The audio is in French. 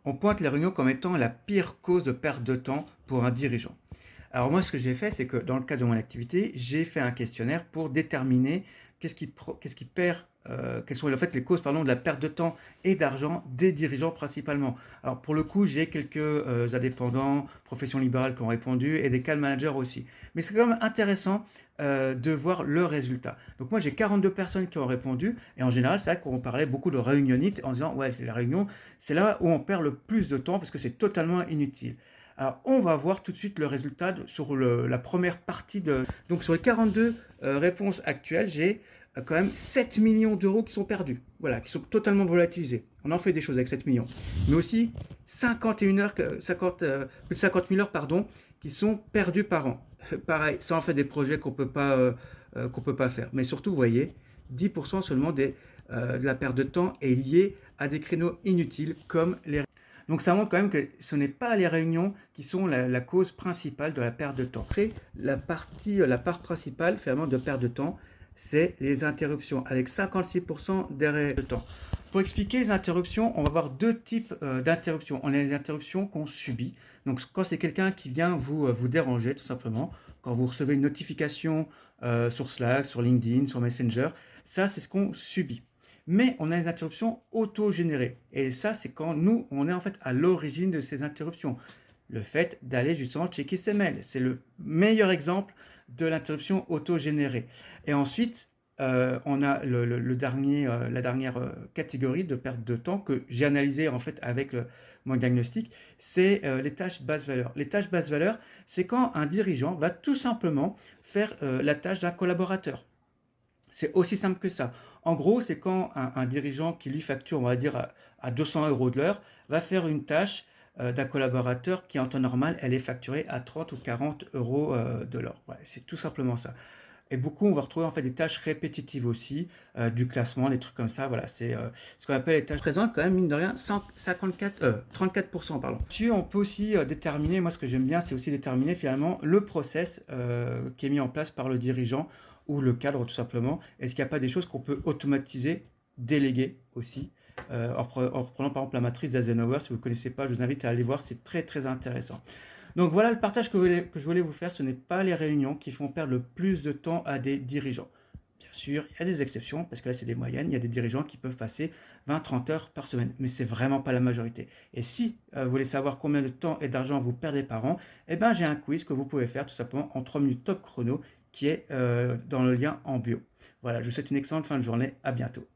On pointe les réunions comme étant la pire cause de perte de temps pour un dirigeant. Alors moi, ce que j'ai fait, c'est que dans le cadre de mon activité, j'ai fait un questionnaire pour déterminer qu'est-ce qui perd, quelles sont en fait les causes pardon, de la perte de temps et d'argent des dirigeants principalement. Alors pour le coup, j'ai quelques indépendants, professions libérales qui ont répondu et des cas de managers aussi. Mais c'est quand même intéressant de voir le résultat. Donc moi, j'ai 42 personnes qui ont répondu et en général, c'est vrai qu'on parlait beaucoup de réunionnite en disant ouais, c'est la réunion, c'est là où on perd le plus de temps parce que c'est totalement inutile. Alors, on va voir tout de suite le résultat sur la première partie de... Donc, sur les 42 réponses actuelles, j'ai quand même 7 millions d'euros qui sont perdus. Voilà, qui sont totalement volatilisés. On en fait des choses avec 7 millions. Mais aussi 51 heures, 50, plus de 50 000 heures, pardon, qui sont perdues par an. Pareil, ça en fait des projets qu'on peut pas faire. Mais surtout, vous voyez, 10% seulement de la perte de temps est liée à des créneaux inutiles comme les... Donc ça montre quand même que ce n'est pas les réunions qui sont la cause principale de la perte de temps. Après, la part principale finalement de perte de temps, c'est les interruptions, avec 56% d'arrêt de temps. Pour expliquer les interruptions, on va avoir deux types d'interruptions. On a les interruptions qu'on subit. Donc quand c'est quelqu'un qui vient vous déranger tout simplement, quand vous recevez une notification sur Slack, sur LinkedIn, sur Messenger, ça c'est ce qu'on subit. Mais on a les interruptions auto-générées. Et ça, c'est quand nous, on est en fait à l'origine de ces interruptions. Le fait d'aller justement checker ses mails. C'est le meilleur exemple de l'interruption auto-générée. Et ensuite, on a la dernière catégorie de perte de temps que j'ai analysée en fait avec mon diagnostic, c'est les tâches basse valeur. Les tâches basse valeur, c'est quand un dirigeant va tout simplement faire la tâche d'un collaborateur. C'est aussi simple que ça. En gros, c'est quand un dirigeant qui lui facture, on va dire, à 200 euros de l'heure, va faire une tâche d'un collaborateur qui, en temps normal, elle est facturée à 30 ou 40 euros de l'heure. Ouais, c'est tout simplement ça. Et beaucoup, on va retrouver en fait des tâches répétitives aussi, du classement, des trucs comme ça. Voilà, c'est ce qu'on appelle les tâches présentes, quand même, mine de rien, 34%, pardon. Puis, on peut aussi déterminer, moi ce que j'aime bien, c'est aussi déterminer finalement le process qui est mis en place par le dirigeant ou le cadre tout simplement. Est-ce qu'il n'y a pas des choses qu'on peut automatiser, déléguer aussi en reprenant par exemple la matrice d'Eisenhower, si vous ne connaissez pas, je vous invite à aller voir, c'est très très intéressant. Donc voilà le partage que je voulais vous faire, ce n'est pas les réunions qui font perdre le plus de temps à des dirigeants. Bien sûr, il y a des exceptions, parce que là c'est des moyennes, il y a des dirigeants qui peuvent passer 20-30 heures par semaine, mais c'est vraiment pas la majorité. Et si vous voulez savoir combien de temps et d'argent vous perdez par an, eh ben, j'ai un quiz que vous pouvez faire tout simplement en 3 minutes top chrono qui est dans le lien en bio. Voilà, je vous souhaite une excellente fin de journée, à bientôt.